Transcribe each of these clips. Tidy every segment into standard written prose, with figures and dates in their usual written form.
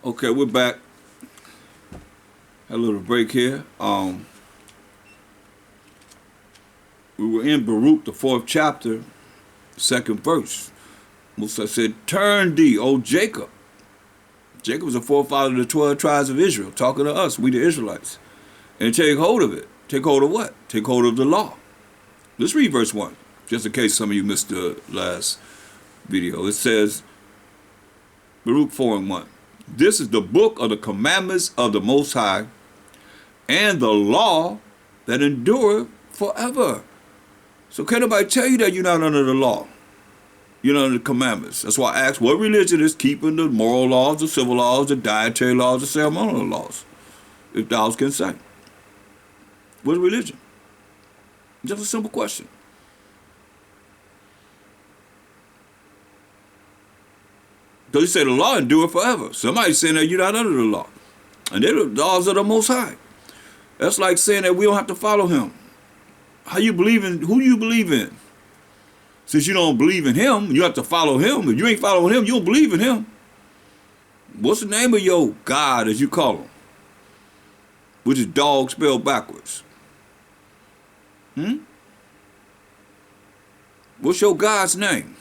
Okay, we're back. Had a little break here. We were in Baruch, the 4th chapter, 2nd verse. Musa said, "Turn thee, O Jacob." Jacob was a forefather of the 12 tribes of Israel, talking to us, we the Israelites. And take hold of it. Take hold of what? Take hold of the law. Let's read verse 1, just in case some of you missed the last video. It says, Baruch 4:1. This is the book of the commandments of the Most High, and the law that endureth forever. So can nobody tell you that you're not under the law? You're not under the commandments. That's why I asked, what religion is keeping the moral laws, the civil laws, the dietary laws, the ceremonial laws? If thou can say. What's religion? Just a simple question. So you say the law endure forever. Somebody's saying that you're not under the law. And they're the laws of the Most High. That's like saying that we don't have to follow him. How you believe in, who you believe in? Since you don't believe in him, you have to follow him. If you ain't following him, you don't believe in him. What's the name of your God, as you call him? Which is dog spelled backwards. What's your God's name?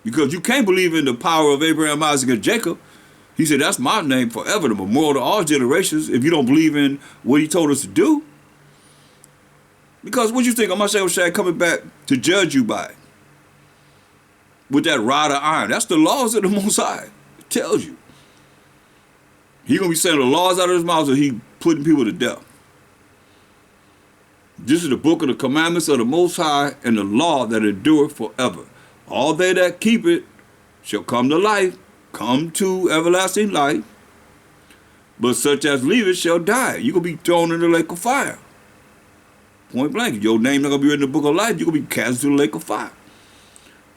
Because you can't believe in the power of Abraham, Isaac, and Jacob. He said, that's my name forever, the memorial to all generations, if you don't believe in what he told us to do. Because what you think, Mashiach coming back to judge you by? With that rod of iron. That's the laws of the Most High. It tells you. He's going to be saying the laws out of his mouth, so he putting people to death. This is the book of the commandments of the Most High, and the law that endureth forever. All they that keep it shall come to life, come to everlasting life, but such as leave it shall die. You're going to be thrown in the lake of fire. Point blank. Your name not going to be written in the book of life. You're going to be cast into the lake of fire.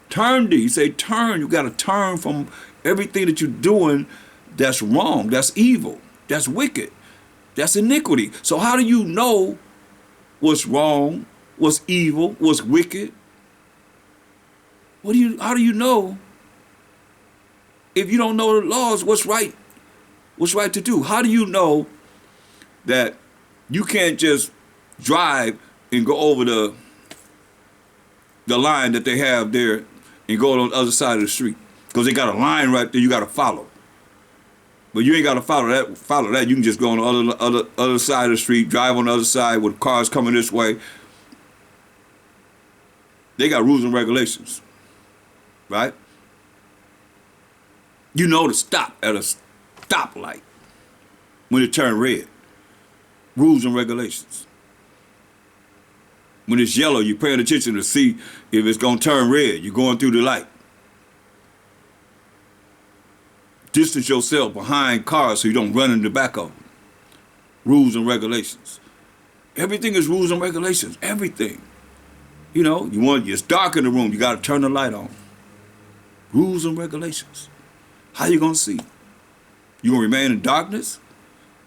Turn thee. You say turn. You got to turn from everything that you're doing that's wrong, that's evil, that's wicked, that's iniquity. So how do you know what's wrong, what's evil, what's wicked? How do you know if you don't know the laws, what's right to do? How do you know that you can't just drive and go over the line that they have there and go on the other side of the street? Because they got a line right there you got to follow. But you ain't got to follow that. You can just go on the other side of the street, drive on the other side with cars coming this way. They got rules and regulations. Right? You know to stop at a stoplight when it turns red. Rules and regulations. When it's yellow, you're paying attention to see if it's going to turn red. You're going through the light. Distance yourself behind cars so you don't run in the back of them. Rules and regulations. Everything is rules and regulations. Everything. You know, it's dark in the room. You got to turn the light on. Rules and regulations. How you going to see? You going to remain in darkness?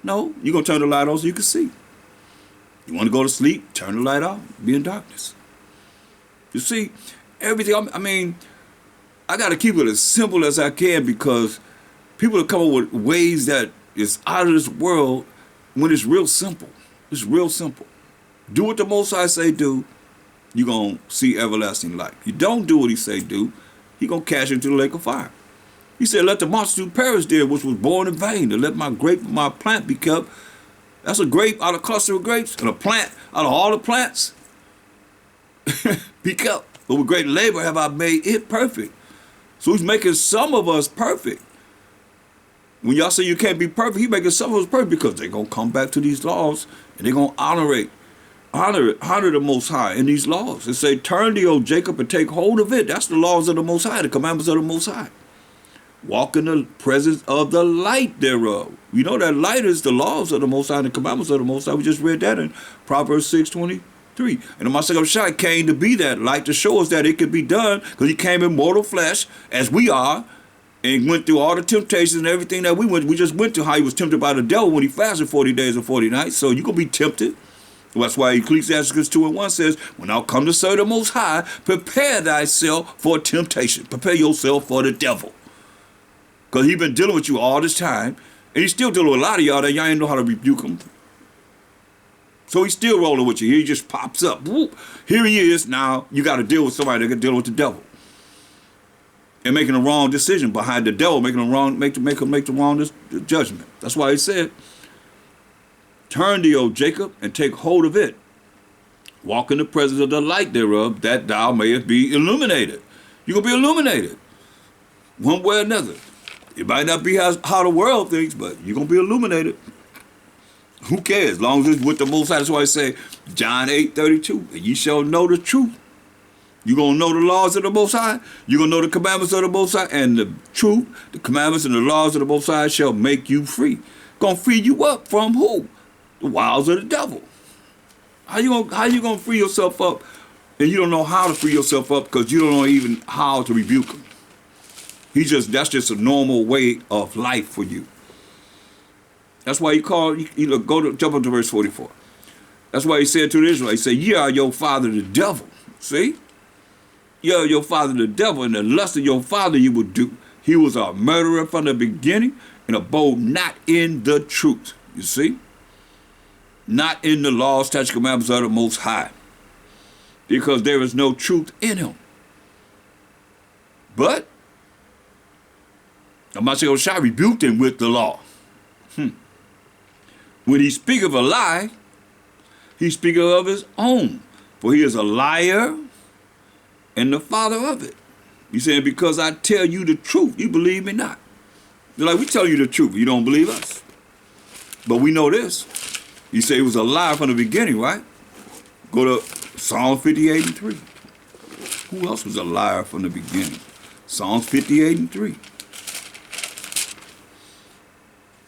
No, you're going to turn the light on so you can see. You want to go to sleep? Turn the light off. Be in darkness. You see, everything, I got to keep it as simple as I can because people are coming with ways that is out of this world when it's real simple. It's real simple. Do what the Most High say do, you're going to see everlasting life. You don't do what he say do, he going to cast you into the lake of fire. He said, let the multitude perish there, which was born in vain, to let my grape and my plant be kept. That's a grape out of a cluster of grapes, and a plant out of all the plants be kept. But with great labor have I made it perfect. So he's making some of us perfect. When y'all say you can't be perfect, he's making some of us perfect because they're going to come back to these laws, and they're going to honor the Most High in these laws. And say, turn thee, O Jacob, and take hold of it. That's the laws of the Most High, the commandments of the Most High. Walk in the presence of the light thereof. You know that light is the laws of the Most High and the commandments of the Most High. We just read that in Proverbs 6:23. And the Mashiach came to be that light to show us that it could be done because he came in mortal flesh as we are and went through all the temptations and everything that we went. We just went to how he was tempted by the devil when he fasted 40 days and 40 nights. So you're going to be tempted. That's why Ecclesiastes 2:1 says, when thou come to serve the Most High, prepare thyself for temptation. Prepare yourself for the devil. Because he's been dealing with you all this time, and he's still dealing with a lot of y'all that y'all ain't know how to rebuke him. So he's still rolling with you. He just pops up. Whoop. Here he is. Now you got to deal with somebody that can deal with the devil. And making a wrong decision behind the devil, making a wrong, make the wrong judgment. That's why he said, turn thee, O Jacob, and take hold of it. Walk in the presence of the light thereof, that thou mayest be illuminated. You're going to be illuminated. One way or another. It might not be how the world thinks, but you're going to be illuminated. Who cares? As long as it's with the Most High. That's why I say, John 8:32, and ye shall know the truth. You're going to know the laws of the Most High. You're going to know the commandments of the Most High. And the truth, the commandments and the laws of the Most High shall make you free. Going to free you up from who? The wiles of the devil. How you gonna free yourself up, and you don't know how to free yourself up because you don't know even how to rebuke him? That's just a normal way of life for you. That's why jump up to verse 44. That's why he said to the Israelites, he said, ye are your father the devil. See? Ye are your father the devil, and the lust of your father you will do. He was a murderer from the beginning and abode not in the truth. You see? Not in the laws, statutes, commandments of the Most High, because there is no truth in him. But Amashia rebuked him with the law. When he speaketh a lie, he speaketh of his own, for he is a liar and the father of it. He said, because I tell you the truth, you believe me not. They're like, we tell you the truth, you don't believe us. But we know this. You say he was a liar from the beginning, right? Go to Psalm 58:3. Who else was a liar from the beginning? Psalms 58:3.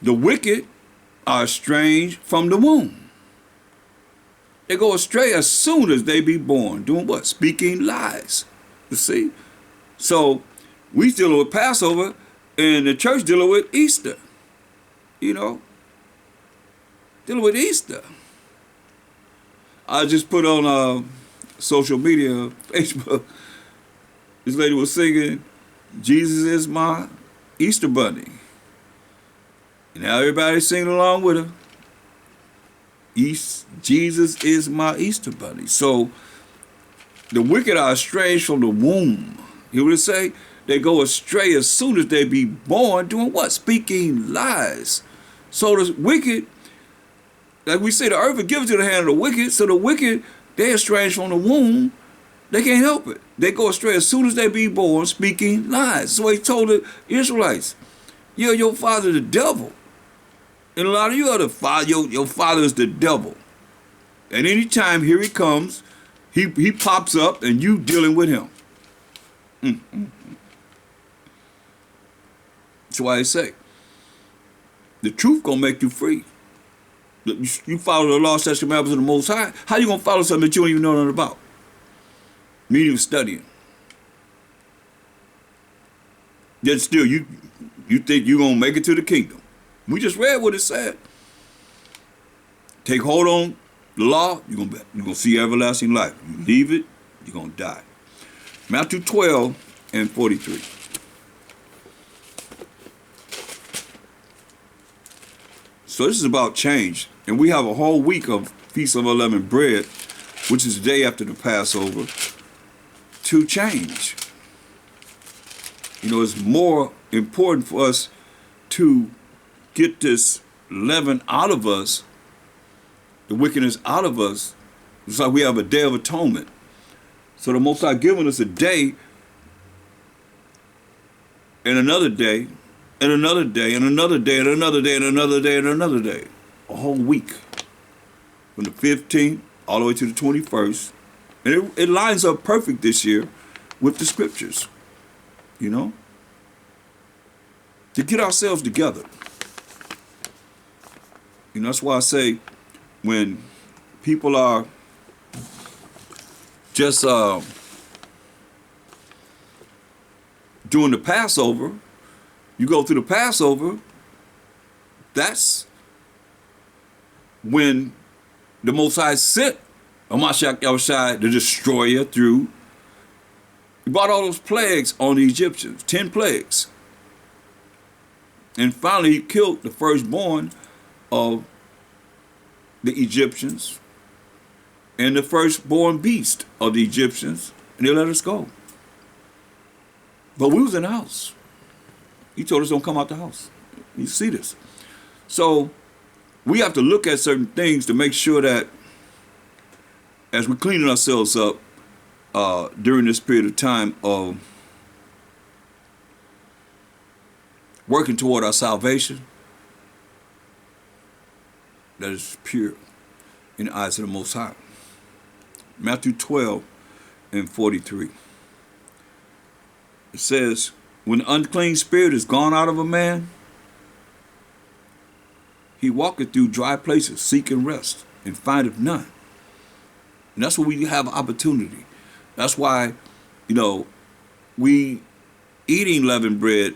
The wicked are estranged from the womb. They go astray as soon as they be born. Doing what? Speaking lies. You see? So we dealing with Passover, and the church dealing with Easter. You know? Dealing with Easter. I just put on social media, Facebook, this lady was singing, Jesus is my Easter bunny. And now everybody's singing along with her. Jesus is my Easter bunny. So the wicked are estranged from the womb. You would say they go astray as soon as they be born, doing what? Speaking lies. So the wicked, like we say, the earth is given to the hand of the wicked, so the wicked, they're estranged from the womb. They can't help it. They go astray as soon as they be born, speaking lies. So he told the Israelites, you're your father the devil. And a lot of you are the father, your father is the devil. And anytime here he comes, he pops up and you dealing with him. That's why I say, the truth gonna make you free. You follow the law, statutes, commandments of the Most High. How you gonna follow something that you don't even know nothing about? Meaning studying. Yet still, you think you're gonna make it to the kingdom. We just read what it said. Take hold on the law, you're gonna see everlasting life. You leave it, you're gonna die. Matthew 12:43. So this is about change. And we have a whole week of Feast of Unleavened Bread, which is the day after the Passover, to change. You know, it's more important for us to get this leaven out of us, the wickedness out of us. It's like we have a day of atonement. So the Most High giving us a day and another day and another day and another day and another day and another day and another day. A whole week. From the 15th all the way to the 21st. And it lines up perfect this year with the scriptures. You know? To get ourselves together. You know, that's why I say when people are just doing the Passover, you go through the Passover, that's when the Most High sent Amashak Yahushai, the destroyer, through. He brought all those plagues on the Egyptians, 10 plagues. And finally, he killed the firstborn of the Egyptians and the firstborn beast of the Egyptians, and they let us go. But we was in the house. He told us don't come out the house. You see this. So we have to look at certain things to make sure that as we're cleaning ourselves up during this period of time of working toward our salvation, that is pure in the eyes of the Most High. Matthew 12 and 43. It says, when the unclean spirit is gone out of a man, he walketh through dry places, seeking rest, and findeth none. And that's where we have opportunity. That's why, we eating leavened bread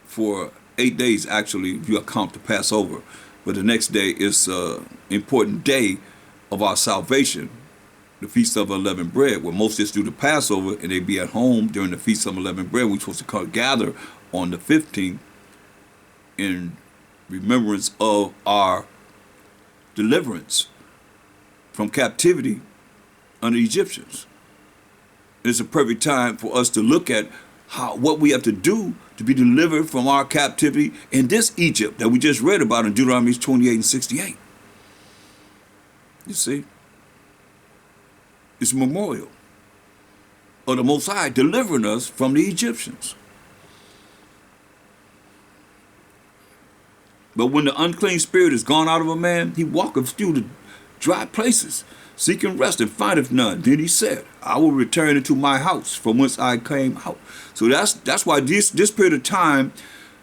for 8 days, actually, if you account the Passover. But the next day is an important day of our salvation, the Feast of Unleavened Bread, where most just do the Passover and they be at home during the Feast of Unleavened Bread. We're supposed to gather on the 15th in remembrance of our deliverance from captivity under the Egyptians. It's a perfect time for us to look at what we have to do to be delivered from our captivity in this Egypt that we just read about in Deuteronomy 28 and 68. You see? It's a memorial of the Most High delivering us from the Egyptians. But when the unclean spirit is gone out of a man, he walketh through the dry places, seeking rest, and findeth none. Then he said, I will return into my house from whence I came out. So that's why this period of time,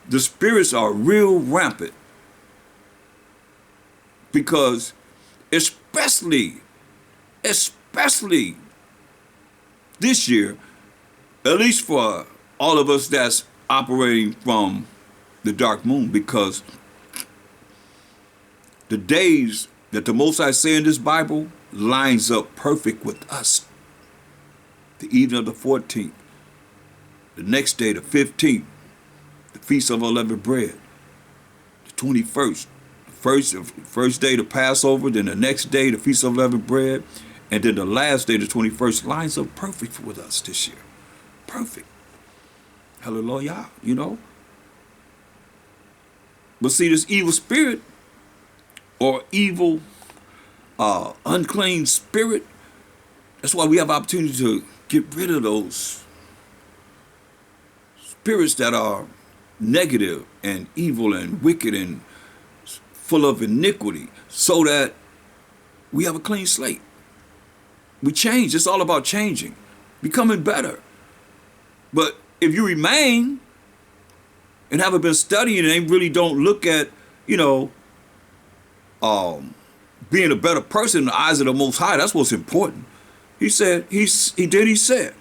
the spirits are real rampant. Because especially this year, at least for all of us that's operating from the dark moon, because the days that the Most High say in this Bible lines up perfect with us. The evening of the 14th, the next day, the 15th, the Feast of Unleavened Bread, the 21st, first day, the Passover, then the next day, the Feast of Unleavened Bread, and then the last day, the 21st, lines up perfect with us this year. Perfect. Hallelujah, But see, this evil spirit or evil, unclean spirit, that's why we have opportunity to get rid of those spirits that are negative and evil and wicked and full of iniquity, so that we have a clean slate. We change. It's all about changing, becoming better. But if you remain and haven't been studying and they really don't look at, being a better person in the eyes of the Most High, that's what's important. He said, he said,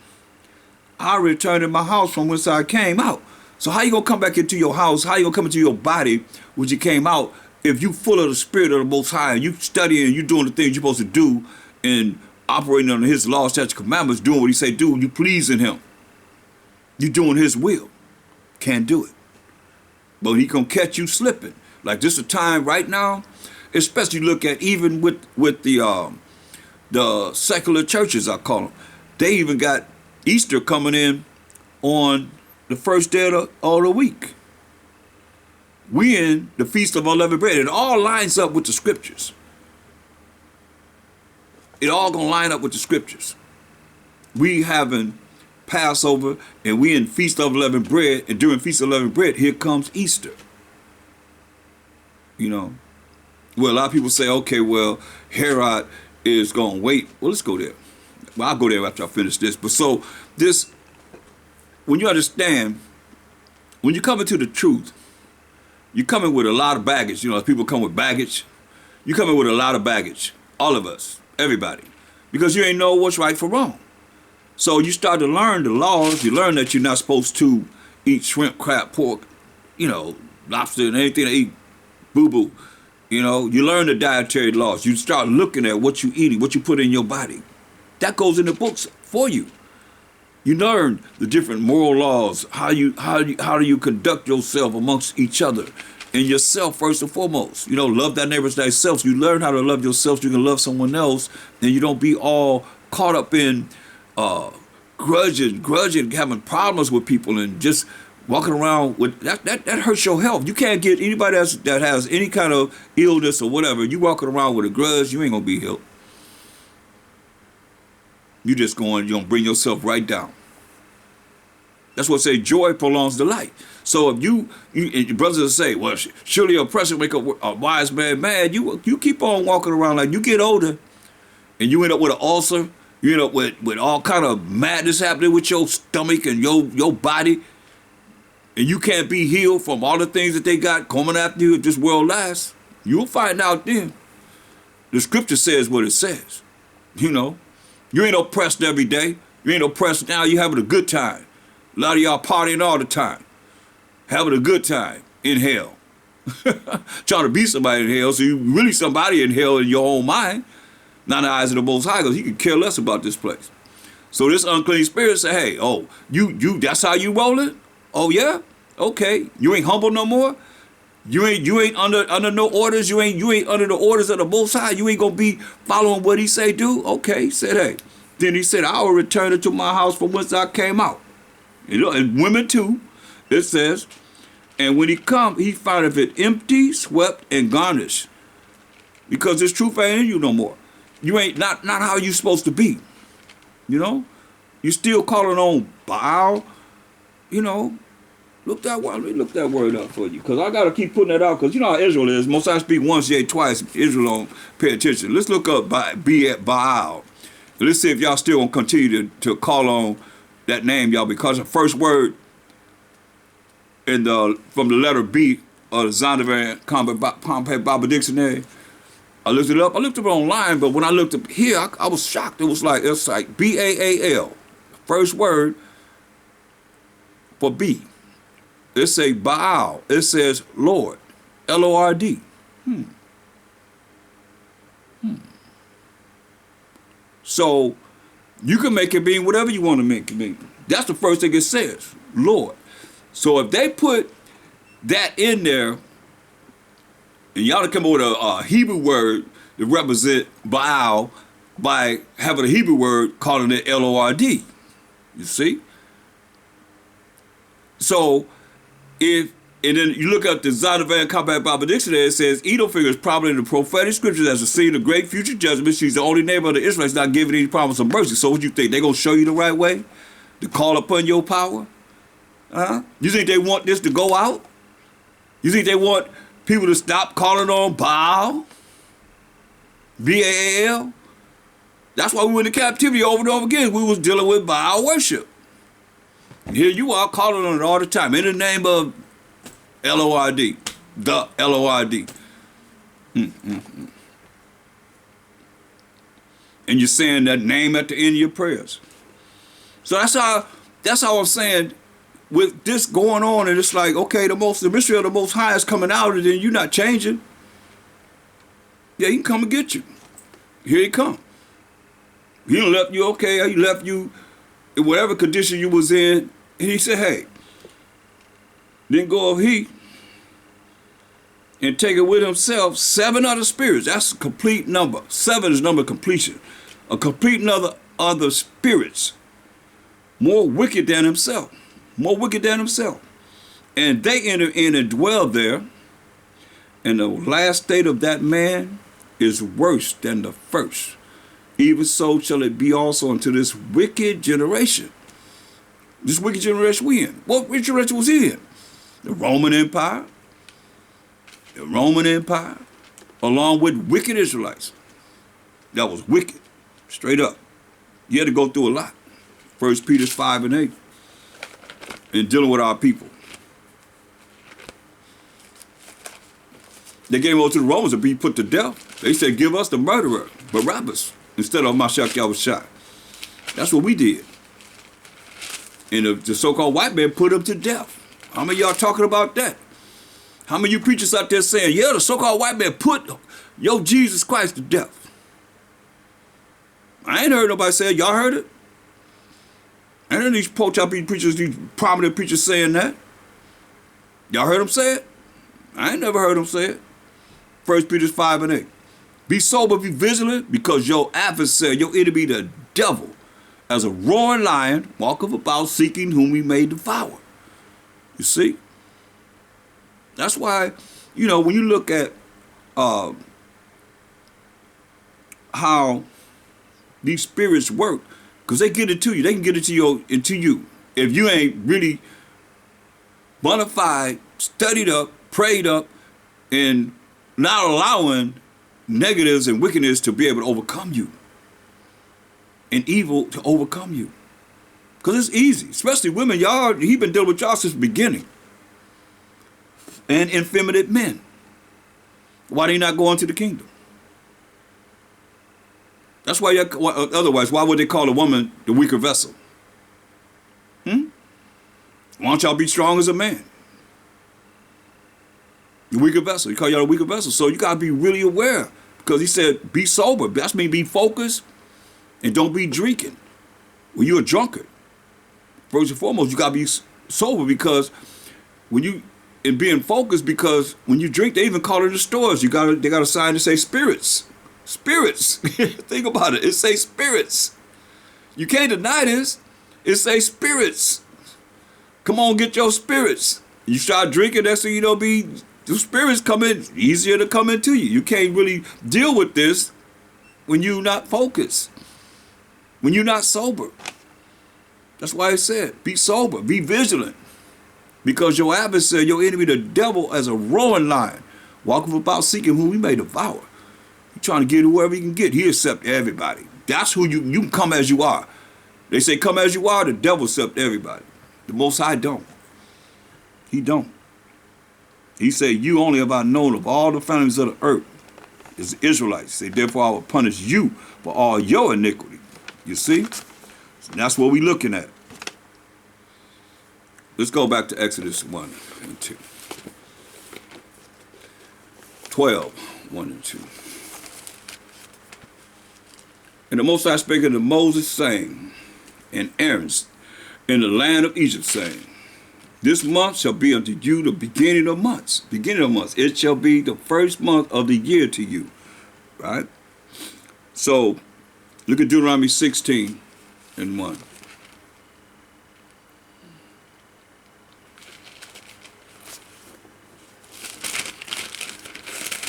I returned to my house from whence I came out. So how you gonna come back into your house? How you gonna come into your body which you came out if you full of the spirit of the Most High and you studying and you doing the things you're supposed to do and operating under his laws, statutes, commandments, doing what he say do, you pleasing him. You doing his will. Can't do it. But he gonna catch you slipping. Like this is a time right now, especially look at even with the secular churches, I call them. They even got Easter coming in on the first day of the week. We in the Feast of Unleavened Bread. It all lines up with the scriptures. It all gonna line up with the scriptures. We having Passover and we in Feast of Unleavened Bread, and during Feast of Unleavened Bread, here comes Easter. Well, a lot of people say, okay, well, Herod is gonna wait. Well, let's go there. Well, I'll go there after I finish this. But so this, when you understand, when you come into the truth, you're coming with a lot of baggage. People come with baggage. You're coming with a lot of baggage. All of us, everybody. Because you ain't know what's right from wrong. So you start to learn the laws. You learn that you're not supposed to eat shrimp, crab, pork, lobster and anything to eat boo-boo. You learn the dietary laws. You start looking at what you eating, what you put in your body. That goes in the books for you. You learn the different moral laws, how do you conduct yourself amongst each other and yourself first and foremost. You know, love thy neighbors thyself. So you learn how to love yourself so you can love someone else, and you don't be all caught up in grudging, having problems with people, and just walking around with that hurts your health. You can't get anybody else that has any kind of illness or whatever. You walking around with a grudge, you ain't gonna be healed. You're gonna bring yourself right down. That's what say joy prolongs the light. So if you your brothers say, well, surely oppression make a wise man mad. You keep on walking around like you get older, and you end up with an ulcer. You end up with all kind of madness happening with your stomach and your body, and you can't be healed from all the things that they got coming after you if this world lasts. You'll find out then. The scripture says what it says. You know, you ain't oppressed every day. You ain't oppressed now. You having a good time. A lot of y'all partying all the time, having a good time in hell. Trying to be somebody in hell, so you really somebody in hell in your own mind, not in the eyes of the Most High, because he could care less about this place. So this unclean spirit say, hey, oh, you that's how you rolling? Oh yeah? Okay. You ain't humble no more? You ain't under no orders, you ain't under the orders of the Most High, you ain't gonna be following what he say do? Okay, he said, hey. Then he said, I will return into my house from whence I came out. You know, and women too, it says, and when he come, he findeth it empty, swept, and garnished. Because this truth ain't in you no more. You ain't not how you supposed to be. You know? You still calling on Baal. You know, let me look that word up for you. Because I gotta keep putting that out, because you know how Israel is. Most I speak once, yea, twice. Israel don't pay attention. Let's look up Baal. Let's see if y'all still gonna continue to call on that name, y'all, because the first word from the letter B of the Zondervan Compact Bible Dictionary, I looked it up. I looked it up online, but when I looked up here, I was shocked. It's like B-A-A-L, first word for B. It say Baal. It says Lord, L-O-R-D. So you can make it mean whatever you want to make it mean. That's the first thing it says, Lord. So if they put that in there, and y'all come up with a Hebrew word to represent Baal by having a Hebrew word calling it L-O-R-D. You see? So and then you look at the Zondervan Compact Bible Dictionary, it says Edom figures probably in the prophetic scriptures as a scene of great future judgment. She's the only neighbor of the Israelites not giving any promise of mercy. So what you think? They're going to show you the right way to call upon your power? You think they want this to go out? You think they want people to stop calling on Baal? B-A-A-L? That's why we went into captivity over and over again. We was dealing with Baal worship. And here you are calling on it all the time in the name of L-O-R-D, the L-O-R-D. And you're saying that name at the end of your prayers. So that's how I'm saying with this going on, and it's like, okay, the mystery of the Most High is coming out, and then you're not changing. Yeah, he can come and get you. Here he come. He done left you, okay, he left you in whatever condition you was in, and he said, hey, then go of he and take it with himself 7 other spirits. That's a complete number. 7 is number of completion. A complete other spirits, more wicked than himself. More wicked than himself. And they enter in and dwell there. And the last state of that man is worse than the first. Even so shall it be also unto this wicked generation. This wicked generation we in. What generation was he in? The Roman Empire. The Roman Empire. Along with wicked Israelites. That was wicked. Straight up. You had to go through a lot. 1 Peter 5 and 8. In dealing with our people. They gave over to the Romans to be put to death. They said, give us the murderer, Barabbas, instead of Mashiach Yahushua. That's what we did. And the so-called white man put him to death. How many of y'all talking about that? How many of you preachers out there saying, yeah, the so-called white man put your Jesus Christ to death? I ain't heard nobody say it. Y'all heard it? And then these pro-child preachers, these prominent preachers saying that. Y'all heard them say it? I ain't never heard them say it. 1 Peter 5:8. Be sober, be vigilant, because your adversary, your enemy, the devil, as a roaring lion, walketh about seeking whom he may devour. You see? That's why, when you look at how these spirits work, because they get it to you. They can get it into you. If you ain't really bona fide, studied up, prayed up, and not allowing negatives and wickedness to be able to overcome you, and evil to overcome you. Because it's easy, especially women. He been dealing with y'all since the beginning. And effeminate men. Why they not going to the kingdom? That's why otherwise, why would they call a woman the weaker vessel? Why don't y'all be strong as a man? The weaker vessel. He call y'all a weaker vessel. So you gotta be really aware. Because he said, be sober. That's mean be focused and don't be drinking. When you're a drunkard, first and foremost, you gotta be sober, because being focused, because when you drink, they even call it in the stores. They got a sign to say spirits. Spirits. Think about it. It say spirits. You can't deny this. It say spirits. Come on, get your spirits. You start drinking, that's when the spirits come in, easier to come into you. You can't really deal with this when you're not focused, when you're not sober. That's why it said, be sober, be vigilant, because your adversary, your enemy, the devil, as a roaring lion, walking about seeking whom he may devour. He's trying to get whoever he can get. He accepts everybody. That's who you can come as you are. They say come as you are, the devil accepts everybody. The Most High don't. He don't. He said, you only have I known of all the families of the earth is the Israelites. He said, therefore I will punish you for all your iniquity. You see? So that's what we're looking at. Let's go back to Exodus 1 and 2. 12, 1 and 2. And the Most High spake unto Moses, saying, and Aaron in the land of Egypt, saying, this month shall be unto you the beginning of months. Beginning of months. It shall be the first month of the year to you. Right? So, look at Deuteronomy 16 and 1.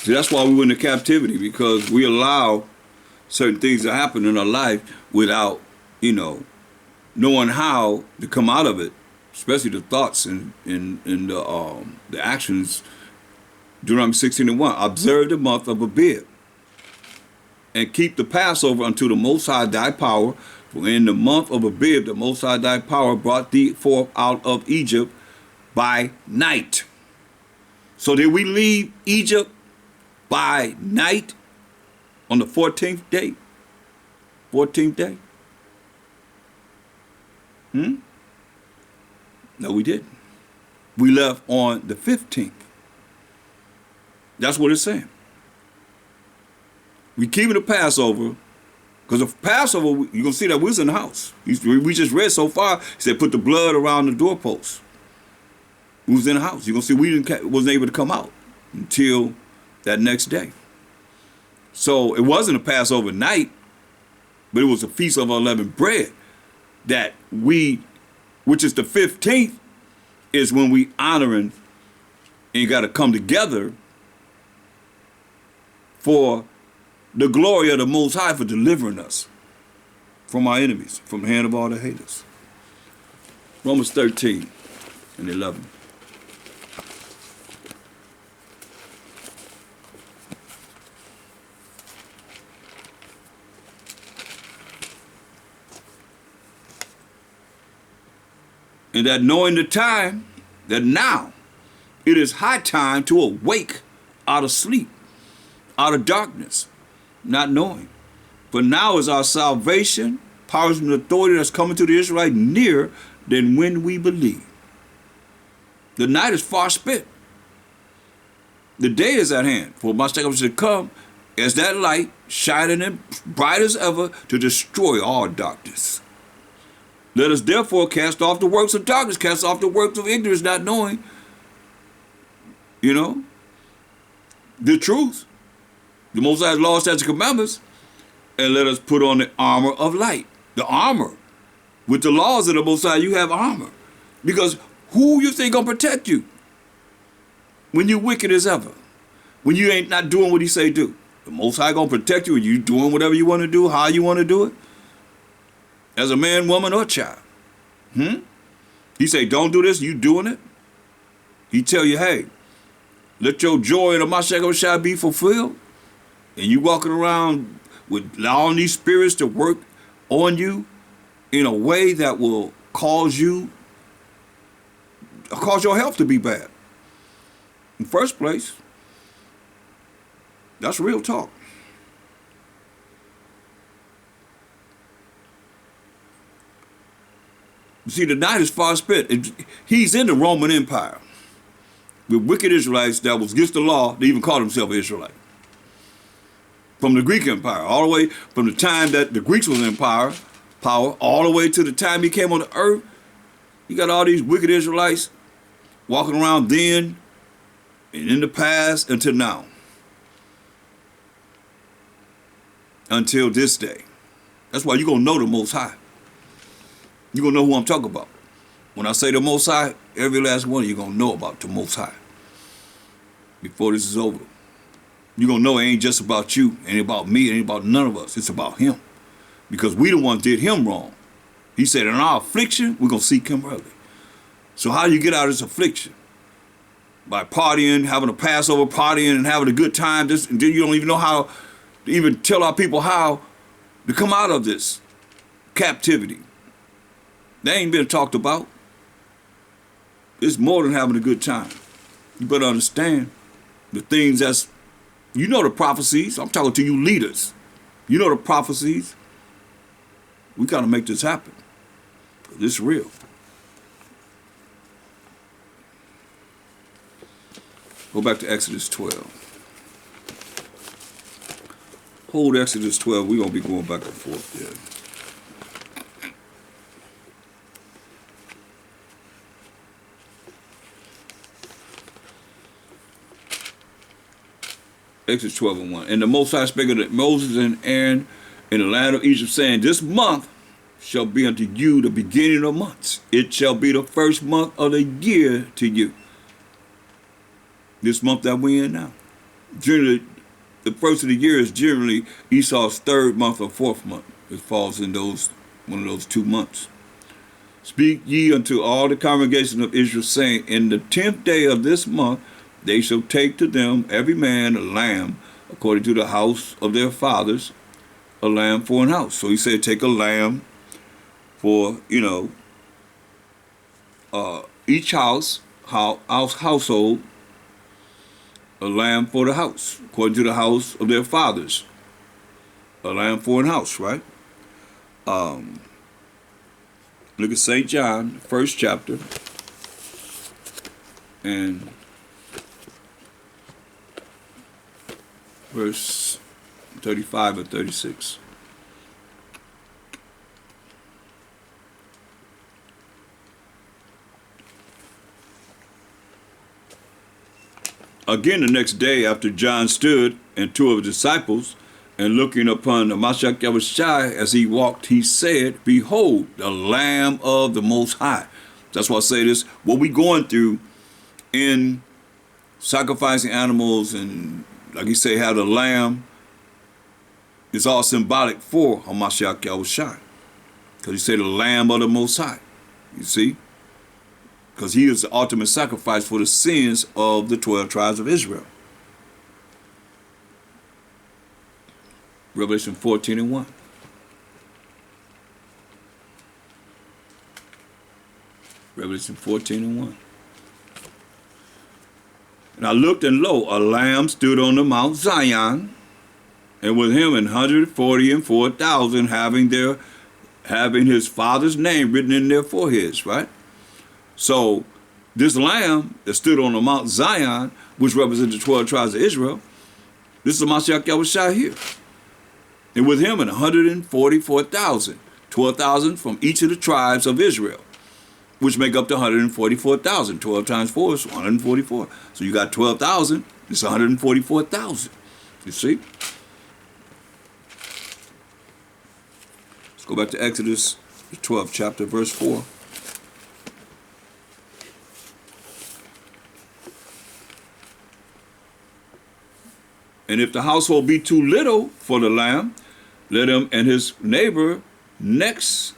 See, that's why we went into captivity, because we allow certain things to happen in our life without, knowing how to come out of it, especially the thoughts and the actions. Deuteronomy 16 and 1. Observe the month of Abib, and keep the Passover unto the Most High thy power. For in the month of Abib, the Most High thy power brought thee forth out of Egypt by night. So did we leave Egypt by night on the 14th day? 14th day? No, we didn't. We left on the 15th. That's what it's saying. We keeping the Passover, because the Passover, you're going to see that we was in the house. We just read so far, he said put the blood around the doorpost. We was in the house. You're going to see we wasn't able to come out until that next day. So it wasn't a Passover night, but it was a Feast of Unleavened Bread that which is the 15th, is when we honoring and got to come together for the glory of the Most High, for delivering us from our enemies, from the hand of all the haters. Romans 13 and 11. And that knowing the time, that now it is high time to awake out of sleep, out of darkness, not knowing. For now is our salvation, powers and authority that's coming to the Israelite nearer than when we believe. The night is far spent. The day is at hand, for my second should come as that light, shining and bright as ever, to destroy all darkness. Let us therefore cast off the works of darkness, cast off the works of ignorance, not knowing, the truth, the Most High's law, statutes, and commandments, and let us put on the armor of light. The armor. With the laws of the Most High, you have armor. Because who you think gonna protect you when you wicked as ever? When you ain't not doing what he say do? The Most High gonna protect you and you doing whatever you want to do, how you want to do it? As a man, woman, or child. He say, don't do this, you doing it. He tell you, hey, let your joy in the Mashiach shall be fulfilled. And you walking around with allowing these spirits to work on you in a way that will cause your health to be bad. In the first place, that's real talk. You see, the night is far spent. He's in the Roman Empire with wicked Israelites that was against the law. They even called themselves Israelite. From the Greek Empire, all the way from the time that the Greeks was in power, all the way to the time he came on the earth. You got all these wicked Israelites walking around then and in the past until now. Until this day. That's why you're going to know the Most High. You're going to know who I'm talking about. When I say the Most High, every last one of you going to know about the Most High. Before this is over. You're going to know it ain't just about you, it ain't about me, it ain't about none of us. It's about him. Because we the ones did him wrong. He said in our affliction, we're going to seek him early. So how do you get out of this affliction? By partying, having a Passover, partying, and having a good time. And then you don't even know how to even tell our people how to come out of this captivity. They ain't been talked about. It's more than having a good time. You better understand the things that's, the prophecies. I'm talking to you leaders. You know the prophecies. We got to make this happen. This is real. Go back to Exodus 12. Hold Exodus 12. We're going to be going back and forth there. Exodus 12 and 1. And the Most High spake unto Moses and Aaron in the land of Egypt, saying, this month shall be unto you the beginning of months. It shall be the first month of the year to you. This month that we're in now. Generally, the first of the year is generally Esau's third month or fourth month. It falls in one of those 2 months. Speak ye unto all the congregation of Israel, saying, in the 10th day of this month, they shall take to them every man a lamb, according to the house of their fathers, a lamb for an house. So he said, take a lamb for, each household, a lamb for the house, according to the house of their fathers, a lamb for an house, right? Look at St. John, first chapter, and verse 35 and 36. Again, the next day, after John stood and 2 of his disciples, and looking upon the Mashiach Yahushua as he walked, he said, behold, the Lamb of the Most High. That's why I say this. What we going through in sacrificing animals and, like you say, have the lamb, is all symbolic for Mashiach Yahushua. Because he said the Lamb of the Most High. You see? Because he is the ultimate sacrifice for the sins of the 12 tribes of Israel. Revelation 14 and 1. Revelation 14 and 1. And I looked, and lo, a lamb stood on the Mount Zion, and with him 144,000 having his father's name written in their foreheads, right? So this lamb that stood on the Mount Zion, which represents the 12 tribes of Israel, this is the Mashiach Yahushua here. And with him 144,000 12,000 from each of the tribes of Israel, which make up the 144,000. 12 times 4 is 144. So you got 12,000, it's 144,000. You see? Let's go back to Exodus, the 12th chapter, verse 4. And if the household be too little for the lamb, let him and his neighbor next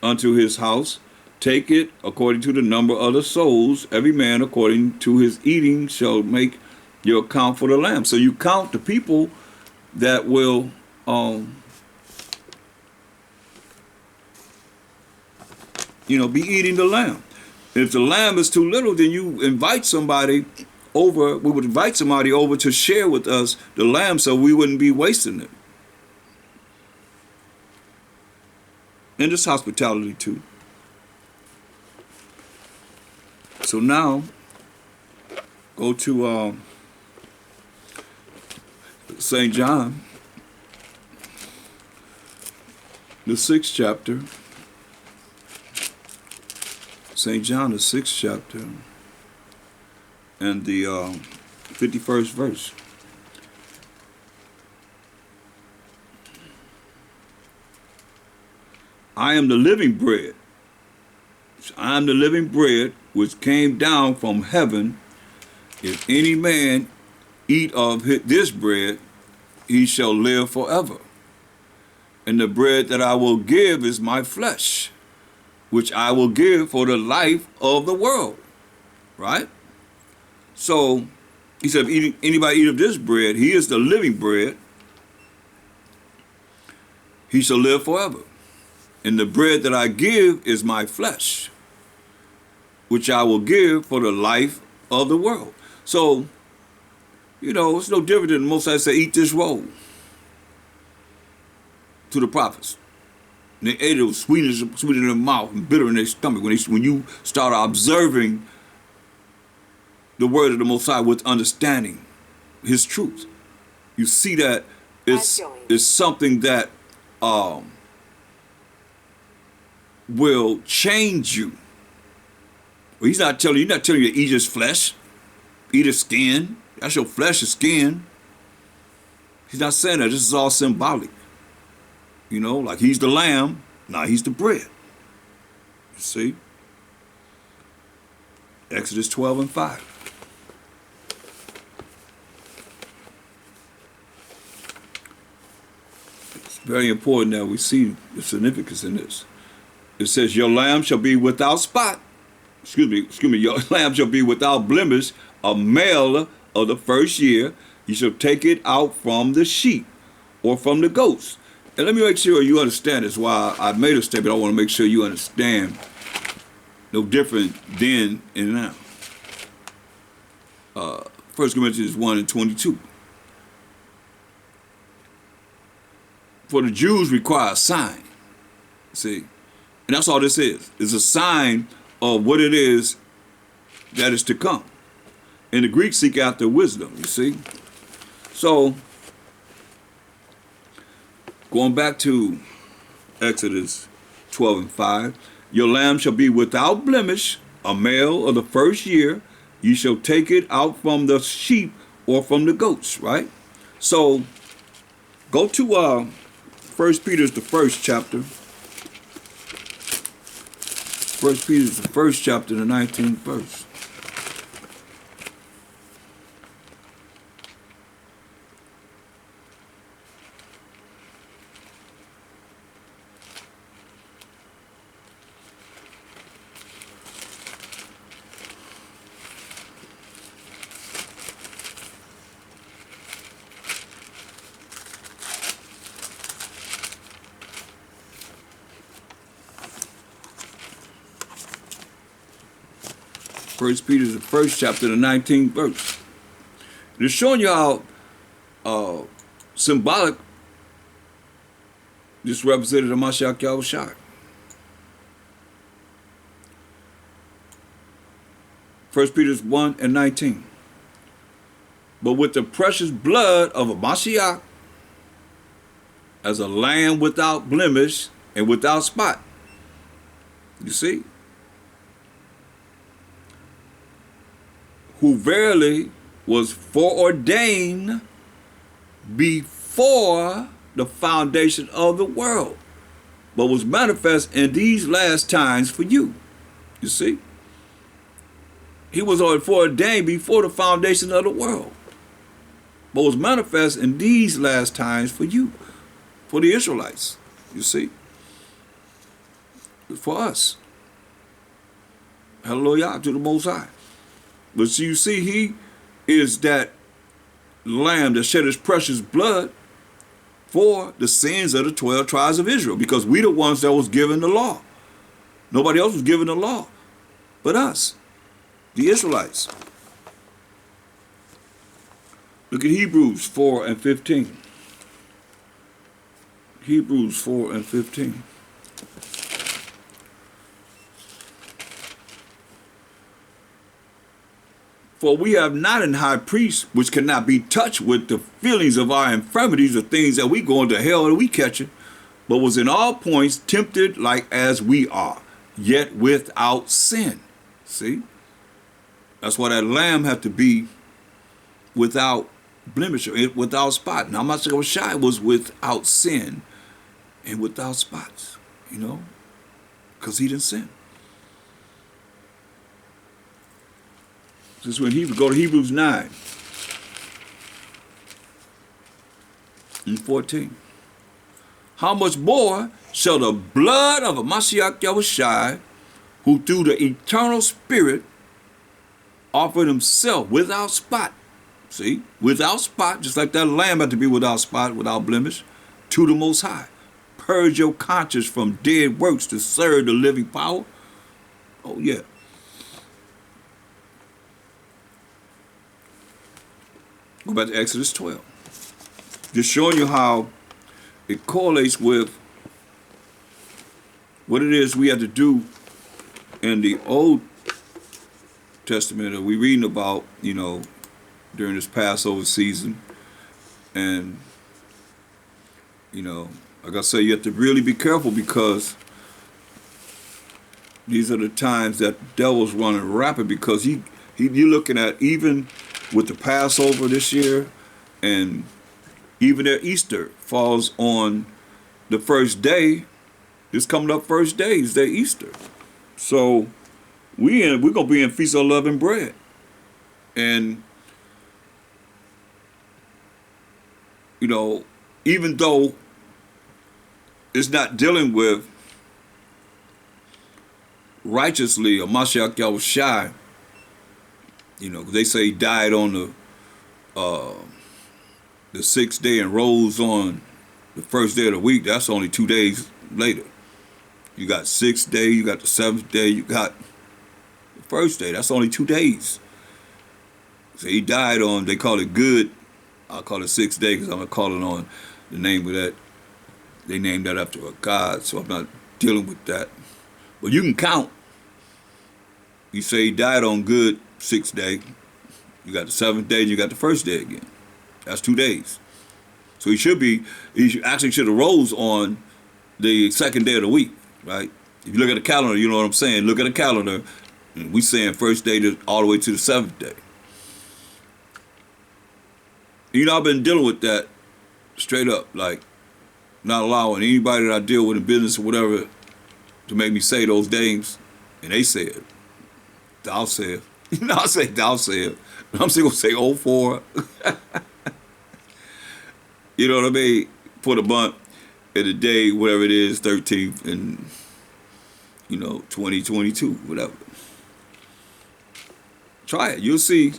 unto his house take it according to the number of the souls. Every man according to his eating shall make your account for the lamb. So you count the people that will be eating the lamb. If the lamb is too little, then you invite somebody over. We would invite somebody over to share with us the lamb, so we wouldn't be wasting it. And this hospitality too. So now, go to St. John, the 6th chapter. St. John, the 6th chapter, and the 51st verse. I am the living bread. I am the living bread which came down from heaven. If any man eat of this bread, he shall live forever. And the bread that I will give is my flesh, which I will give for the life of the world. Right? So, he said, if anybody eat of this bread, he is the living bread, he shall live forever. And the bread that I give is my flesh, which I will give for the life of the world. So, it's no different than most I say, eat this roll to the prophets. And they ate it, was sweet in their mouth and bitter in their stomach. When you start observing the word of the Most High with understanding his truth, you see that it's something that will change you. Well, you're not telling you to eat his flesh, eat his skin. That's your flesh, his skin. He's not saying that. This is all symbolic. Like he's the lamb, now he's the bread. You see? Exodus 12 and 5. It's very important that we see the significance in this. It says, your lamb shall be without spot. Excuse me, your lamb shall be without blemish, a male of the first year. You shall take it out from the sheep or from the goats. And let me make sure you understand this. While I made a statement, I want to make sure you understand no different then and now. 1 Corinthians 1 and 22. For the Jews require a sign. See? And that's all this is. It's a sign of what it is that is to come. And the Greeks seek after wisdom, you see? So, going back to Exodus 12 and 5, your lamb shall be without blemish, a male of the first year. You shall take it out from the sheep or from the goats, right? So, go to 1 Peter's the 1st chapter. 1 Peter's the 1st chapter, the 19th verse. First Peter, the 1st chapter, the 19th verse. It's showing you how symbolic this represented the Mashiach Yahushua. 1 Peter 1 and 19. But with the precious blood of a Mashiach, as a lamb without blemish and without spot. You see? Who verily was foreordained before the foundation of the world, but was manifest in these last times for you. You see? He was foreordained before the foundation of the world, but was manifest in these last times for you, for the Israelites. You see? For us. Hallelujah to the Most High. But you see, he is that lamb that shed his precious blood for the sins of the 12 tribes of Israel, because we the ones that was given the law. Nobody else was given the law but us, the Israelites. Look at Hebrews 4 and 15. Hebrews 4 and 15. For we have not an high priest which cannot be touched with the feelings of our infirmities, the things that we go into hell and we catch it, but was in all points tempted like as we are, yet without sin. See? That's why that lamb had to be without blemish, without spot. Now, I'm not saying Shai was without sin and without spots, you know, because he didn't sin. This is when he would go to Hebrews 9 and 14. How much more shall the blood of a Mashiach Yahushai, who through the eternal Spirit offered himself without spot, see, without spot, just like that lamb had to be without spot, without blemish, to the Most High, purge your conscience from dead works to serve the living power? Oh, yeah. Go back to Exodus 12. Just showing you how it correlates with what it is we had to do in the Old Testament that we're reading about, you know, during this Passover season. And, you know, like I say, you have to really be careful, because these are the times that the devil's running rapid, because you're looking at, even with the Passover this year, and even their Easter falls on the first day. This coming up first day is their Easter. So we're gonna be in Feast of Unleavened Bread. And you know, even though it's not dealing with righteously or Mashiach Yahushai, you know, they say he died on the sixth day and rose on the first day of the week. That's only 2 days later. You got 6th day, you got the 7th day, you got the first day. That's only 2 days. So he died on, they call it good. I'll call it 6th day, because I'm going to call it on the name of that. They named that after a god, so I'm not dealing with that. But you can count. You say he died on good 6th day. You got the 7th day, and you got the first day again. That's 2 days. So he actually should have rose on the 2nd day of the week, right? If you look at the calendar, you know what I'm saying. Look at the calendar, and we saying first day all the way to the 7th day. You know, I've been dealing with that straight up, like not allowing anybody that I deal with in business or whatever to make me say those names, and they say it. Thou said. You know, I say thou said. I'm still gonna say 04. You know what I mean? For the month and the day, whatever it is, 13th and, you know, 2022, whatever. Try it. You'll see.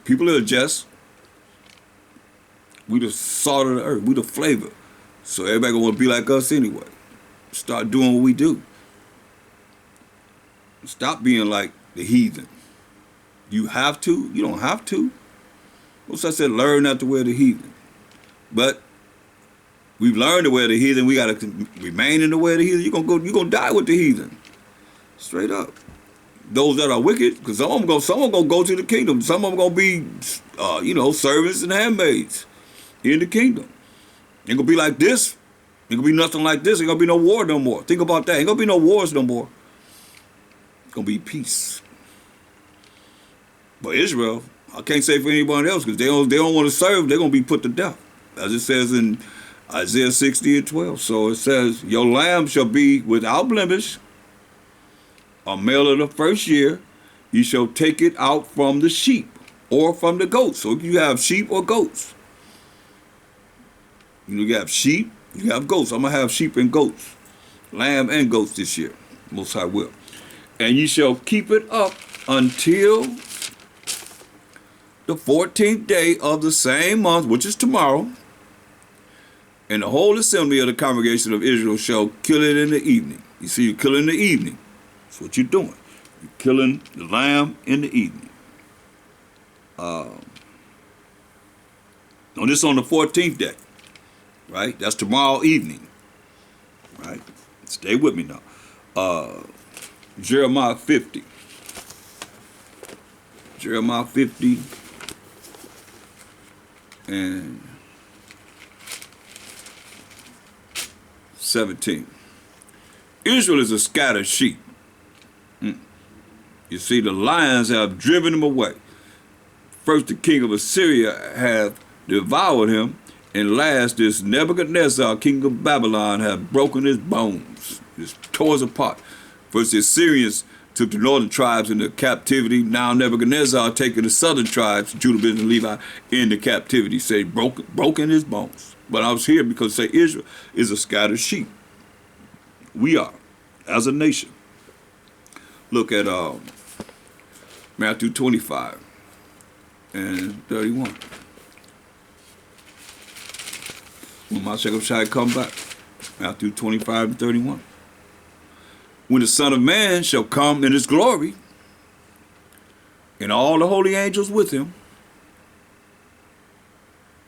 People will adjust. We the salt of the earth. We the flavor. So everybody gonna want to be like us anyway. Start doing what we do. Stop being like the heathen. You have to. You don't have to. What's I said? Learn not to wear the heathen. But we've learned to wear the heathen. We gotta remain in the way of the heathen. You're gonna die with the heathen. Straight up. Those that are wicked, because some of them gonna go to the kingdom. Some of them gonna be, servants and handmaids in the kingdom. Ain't gonna be like this Ain't gonna be nothing like this. Ain't gonna be no war no more. Think about that. Ain't gonna be no wars no more. It's gonna be peace. But Israel, I can't say for anybody else because they don't want to serve. They're gonna be put to death, as it says in Isaiah 60:12. So it says, "Your lamb shall be without blemish, a male of the first year. You shall take it out from the sheep or from the goats." So you have sheep or goats. You have sheep, you have goats. I'm gonna have sheep and goats, lamb and goats this year. Most High will. And you shall keep it up until the 14th day of the same month, which is tomorrow. And the whole assembly of the congregation of Israel shall kill it in the evening. You see, you kill it in the evening. That's what you're doing. You're killing the lamb in the evening. On the 14th day, right? That's tomorrow evening, right? Stay with me now. Jeremiah 50. Jeremiah 50 and 17. Israel is a scattered sheep. You see, the lions have driven him away. First, the king of Assyria hath devoured him, and last, this Nebuchadnezzar, king of Babylon, hath broken his bones, just tore us apart. First, the Assyrians took the northern tribes into captivity. Now Nebuchadnezzar taking the southern tribes, Judah, Benjamin, and Levi, into captivity. Say broken his bones. But I was here because say Israel is a scattered sheep. We are, as a nation. Look at Matthew 25 and 31. When my Shepherd shall come back. Matthew 25 and 31. When the Son of Man shall come in his glory, and all the holy angels with him,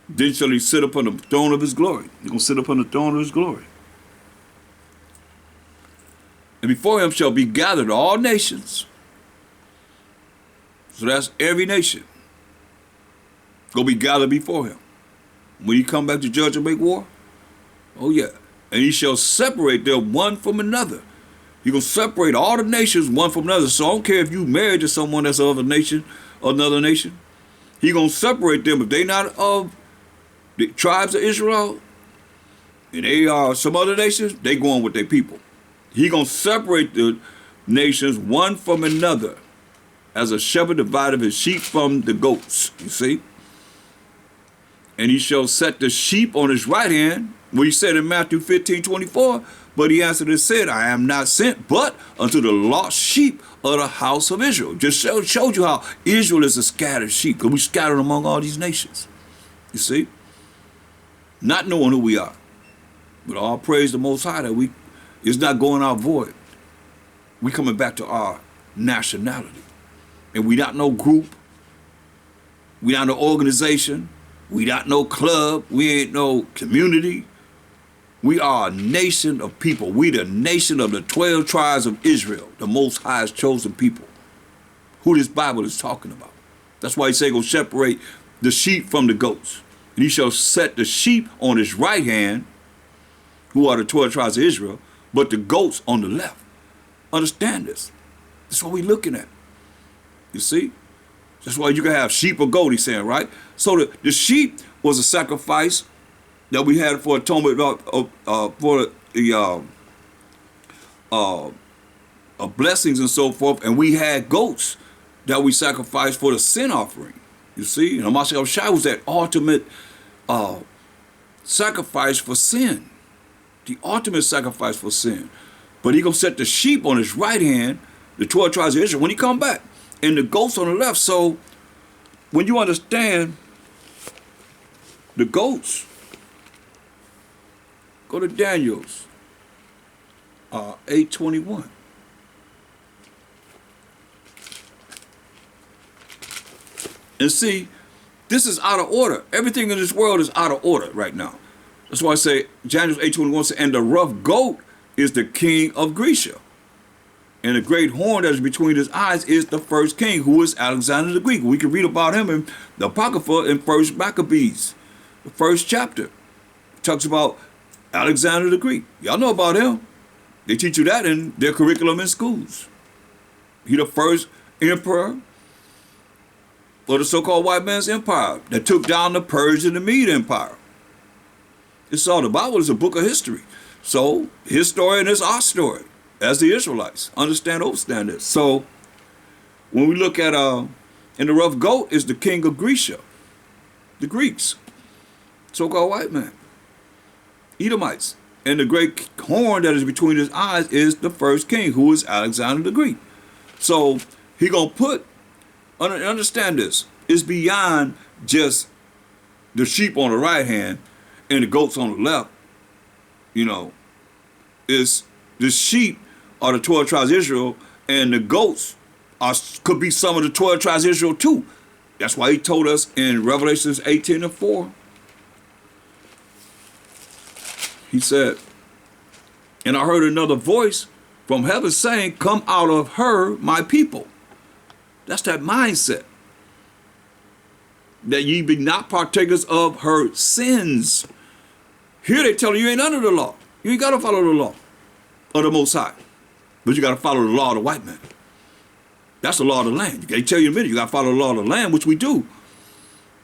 then shall he sit upon the throne of his glory. He's going to sit upon the throne of his glory. And before him shall be gathered all nations. So that's every nation. Go be gathered before him. When he come back to judge and make war, oh yeah. And he shall separate them one from another. He gonna separate all the nations one from another. So I don't care if you married to someone that's of another nation. He gonna separate them if they not of the tribes of Israel, and they are some other nations, they going with their people. He gonna separate the nations one from another, as a shepherd divided his sheep from the goats. You see. And he shall set the sheep on his right hand, what he said in Matthew 15:24. But he answered and said, I am not sent but unto the lost sheep of the house of Israel. Just showed you how Israel is a scattered sheep, because we scattered among all these nations. You see? Not knowing who we are. But all praise the Most High that it's not going out void. We coming back to our nationality. And we not no group. We not no organization. We not no club. We ain't no community. We are a nation of people. We the nation of the 12 tribes of Israel, the Most High's chosen people, who this Bible is talking about. That's why he say go separate the sheep from the goats. And he shall set the sheep on his right hand, who are the 12 tribes of Israel, but the goats on the left. Understand this. That's what we're looking at. You see? That's why you can have sheep or goat, he's saying, right? So the sheep was a sacrifice that we had for atonement for the blessings and so forth, and we had goats that we sacrificed for the sin offering. You see, and Mashiach Shai was that ultimate sacrifice for sin, the ultimate sacrifice for sin. But he gonna set the sheep on his right hand, the 12 tribes of Israel, when he come back, and the goats on the left. So when you understand the goats, go to Daniel's 8:21. And see, this is out of order. Everything in this world is out of order right now. That's why I say, Daniel's 8:21 says, and the rough goat is the king of Grecia. And the great horn that is between his eyes is the first king, who is Alexander the Greek. We can read about him in the Apocrypha in 1 Maccabees, the first chapter. It talks about Alexander the Greek. Y'all know about him. They teach you that in their curriculum in schools. He the first emperor for the so-called white man's empire that took down the Persian and the Mede Empire. It's all the Bible is a book of history. So his story and it's our story as the Israelites. Understand this. So when we look at in the rough goat is the king of Grecia, the Greeks, so-called white man, Edomites. And the great horn that is between his eyes is the first king, who is Alexander the Greek. So he gonna put, understand this, it's beyond just the sheep on the right hand and the goats on the left. You know, it's the sheep are the 12 tribes of Israel, and the goats could be some of the 12 tribes of Israel too. That's why he told us in Revelations 18:4. He said, and I heard another voice from heaven saying, come out of her, my people. That's that mindset. That ye be not partakers of her sins. Here they tell you ain't under the law. You ain't got to follow the law of the Most High. But you got to follow the law of the white man. That's the law of the land. They tell you in a minute, you got to follow the law of the land, which we do.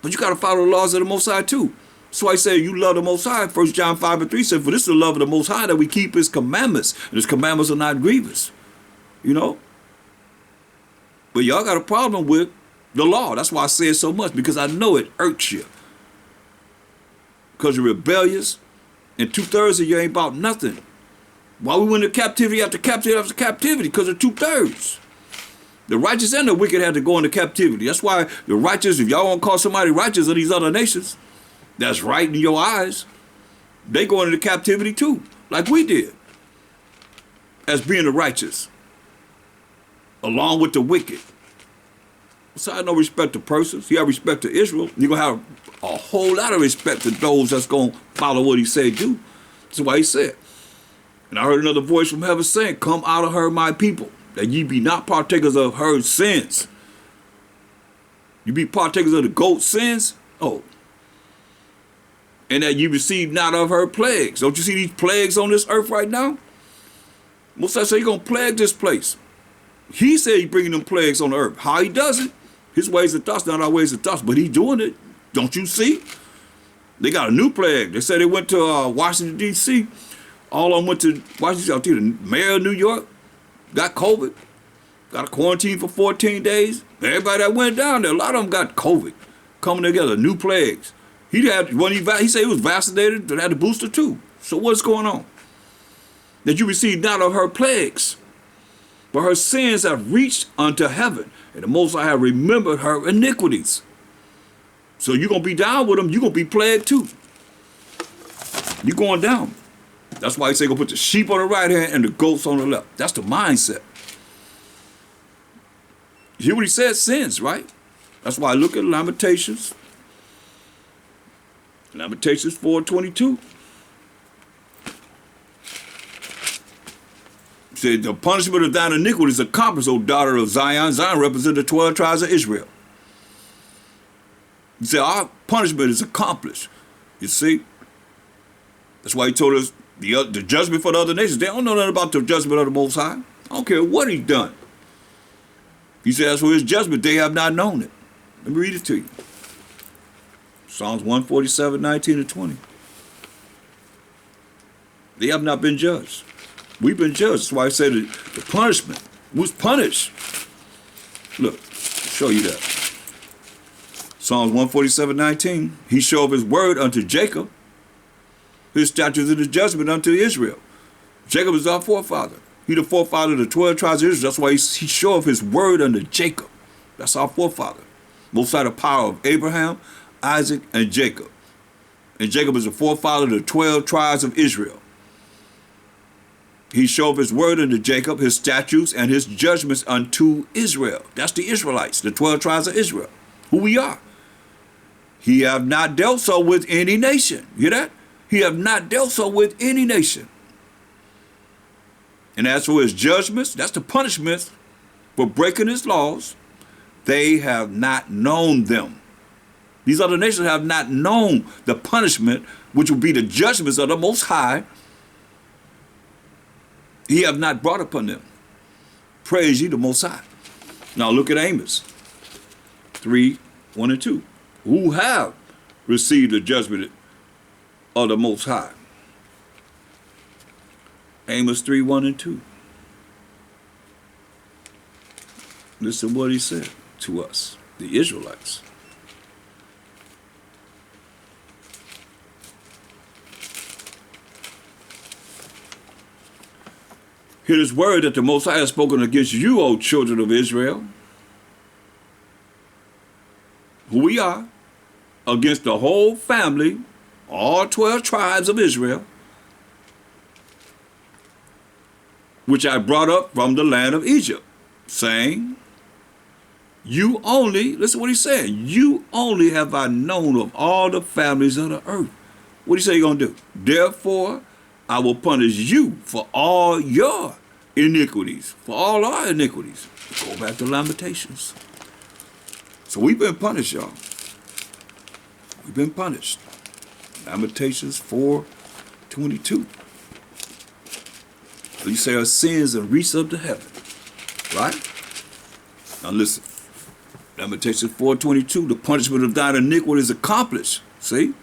But you got to follow the laws of the Most High too. That's why I say you love the Most High. 1 John 5:3 said, for this is the love of the Most High, that we keep his commandments. And his commandments are not grievous. You know? But y'all got a problem with the law. That's why I say it so much, because I know it irks you. Because you're rebellious, and 2/3 of you ain't about nothing. Why we went into captivity after captivity after captivity? Because of 2/3. The righteous and the wicked had to go into captivity. That's why the righteous, if y'all want to call somebody righteous of these other nations, that's right in your eyes, they go into captivity too, like we did, as being the righteous, along with the wicked. So I have no respect to persons. You have respect to Israel. You're going to have a whole lot of respect to those that's going to follow what he said do. That's why he said. And I heard another voice from heaven saying, come out of her, my people, that ye be not partakers of her sins. You be partakers of the goat's sins? Oh. And that you receive not of her plagues. Don't you see these plagues on this earth right now? Most I say he's going to plague this place. He said he's bringing them plagues on the earth. How he does it? His ways are thoughts, not our ways are thoughts, but he's doing it. Don't you see? They got a new plague. They said they went to Washington, D.C. All of them went to Washington, D.C. The mayor of New York got COVID, got a quarantine for 14 days. Everybody that went down there, a lot of them got COVID. Coming together, new plagues. He said he was vaccinated, but had the booster too. So what's going on? That you receive not of her plagues, but her sins have reached unto heaven, and the Most High have remembered her iniquities. So you're going to be down with them, you're going to be plagued too. You're going down. That's why he say go put the sheep on the right hand and the goats on the left. That's the mindset. You hear what he said? Sins, right? That's why I look at Lamentations. Lamentations 4:22. Said, the punishment of thine iniquity is accomplished, O daughter of Zion. Zion represents the 12 tribes of Israel. He said, our punishment is accomplished. You see? That's why he told us the judgment for the other nations. They don't know nothing about the judgment of the Most High. I don't care what he's done. He said, as for his judgment, they have not known it. Let me read it to you. Psalms 147:19-20. They have not been judged. We've been judged. That's why I said the punishment was punished. Look, I'll show you that. Psalms 147:19. He showed his word unto Jacob, his statutes and his judgment unto Israel. Jacob is our forefather. He the forefather of the 12 tribes of Israel. That's why he showed his word unto Jacob. That's our forefather. Most out of power of Abraham, Isaac, and Jacob. And Jacob is the forefather of the 12 tribes of Israel. He showed his word unto Jacob, his statutes, and his judgments unto Israel. That's the Israelites, the 12 tribes of Israel, who we are. He have not dealt so with any nation. You hear that? He have not dealt so with any nation. And as for his judgments, that's the punishments for breaking his laws, they have not known them. These other nations have not known the punishment, which will be the judgments of the Most High. He have not brought upon them. Praise ye the Most High. Now look at Amos 3, 1 and 2. Who have received the judgment of the Most High. Amos 3, 1 and 2. Listen to what he said to us, the Israelites. Hear this word that the Most High has spoken against you, O children of Israel, who we are, against the whole family, all 12 tribes of Israel, which I brought up from the land of Egypt, saying, you only, listen to what he's saying, you only have I known of all the families of the earth. What do you say you're going to do? Therefore, I will punish you for all your iniquities, for all our iniquities. Go back to Lamentations. So we've been punished, y'all. We've been punished. Lamentations 4:22. You say our sins and reach up to heaven. Right? Now listen. Lamentations 4:22. The punishment of thine iniquity is accomplished. See?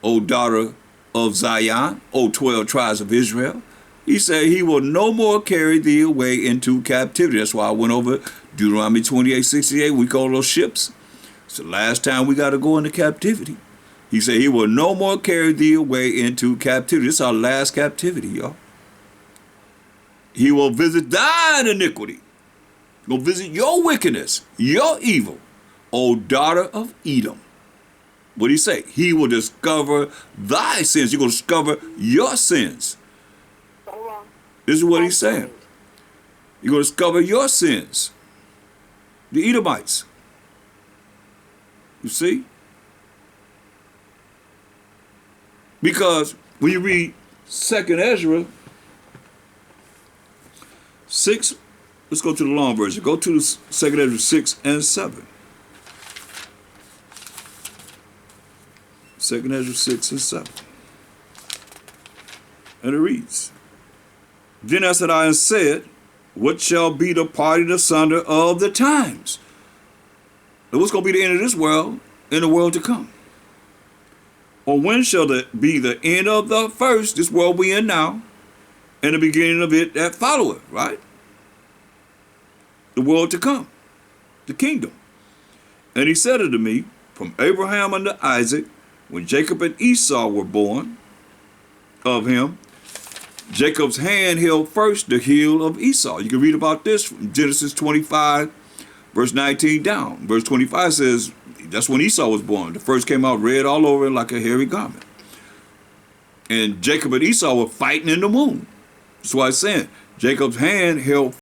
O daughter of Zion, O 12 tribes of Israel. He said he will no more carry thee away into captivity. That's why I went over Deuteronomy 28:68. We call those ships. It's the last time we got to go into captivity. He said he will no more carry thee away into captivity. This is our last captivity, y'all. He will visit thine iniquity. He will visit your wickedness, your evil, O daughter of Edom. What did he say? He will discover thy sins. You're going to discover your sins. This is what he's saying. You're going to discover your sins. The Edomites. You see? Because when you read 2nd Ezra 6, let's go to the long version. Go to the 2nd Ezra 6 and 7. 2nd Ezra 6 and 7. And it reads, Then answered I and said, What shall be the parting asunder of the times? Now what's going to be the end of this world in the world to come? Or when shall it be the end of the first, this world we in now, and the beginning of it that followeth, right? The world to come, the kingdom. And he said unto me, From Abraham unto Isaac, when Jacob and Esau were born of him, Jacob's hand held first the heel of Esau. You can read about this from Genesis 25, verse 19 down. Verse 25 says, that's when Esau was born. The first came out red all over like a hairy garment. And Jacob and Esau were fighting in the womb. That's why it's saying, Jacob's hand held